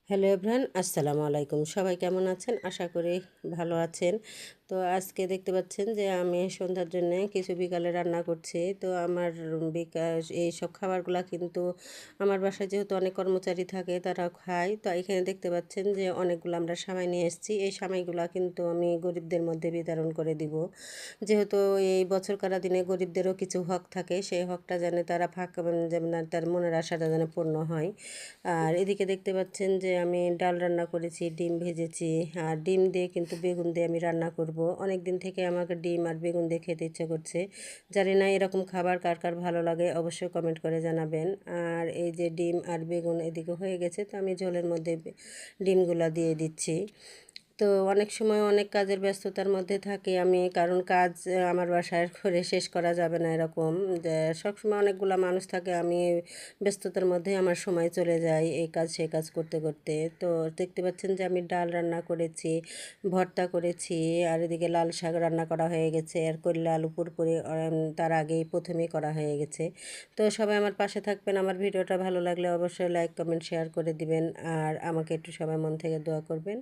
Hello everyone, আসসালামু আলাইকুম। সবাই কেমন আছেন? আশা করি ভালো আছেন। তো আজকে দেখতে পাচ্ছেন যে আমি সন্ধ্যার জন্যে কিছু বিকালে রান্না করছি। তো আমার এইসব খাবারগুলা কিন্তু আমার বাসায় যেহেতু অনেক কর্মচারী থাকে তারা খায়। তো এখানে দেখতে পাচ্ছেন যে অনেকগুলো আমরা সেমাই নিয়ে এসেছি। এই সেমাইগুলা কিন্তু আমি গরিবদের মধ্যে বিতরণ করে দিব। যেহেতু এই বছর কারা দিনে গরিবদেরও কিছু হক থাকে, সেই হকটা যেন তারা যেন তার মনের আশাটা যেন পূর্ণ হয়। আর এদিকে দেখতে পাচ্ছেন যে আমি ডাল রান্না করেছি, ডিম ভেজেছি। আর ডিম দিয়ে কিন্তু বেগুন দিয়ে আমি রান্না করব। অনেক দিন থেকে আমাকে ডিম আর বেগুন দিয়ে খেতে ইচ্ছে করছে। জানি না এরকম খাবার কার কার ভালো লাগে, অবশ্যই কমেন্ট করে জানাবেন। আর এই যে ডিম আর বেগুন এদিকে হয়ে গেছে, তো আমি ঝোলের মধ্যে ডিমগুলা দিয়ে দিচ্ছি। তো অনেক সময় অনেক কাজের ব্যস্ততার মধ্যে থাকি আমি, কারণ কাজ আমার বাসায় করে শেষ করা যাবে না এরকম যে সবসময় অনেকগুলো মানুষ থাকে। আমি ব্যস্ততার মধ্যে আমার সময় চলে যায় এই কাজ সেই কাজ করতে করতে। তো দেখতে পাচ্ছেন যে আমি ডাল রান্না করেছি, ভর্তা করেছি, আর এদিকে লাল শাক রান্না করা হয়ে গেছে, আর করলা আলু পুরপুরি তার আগেই প্রথমেই করা হয়ে গেছে। তো সবাই আমার পাশে থাকবেন। আমার ভিডিওটা ভালো লাগলে অবশ্যই লাইক কমেন্ট শেয়ার করে দিবেন, আর আমাকে একটু সবাই মন থেকে দোয়া করবেন।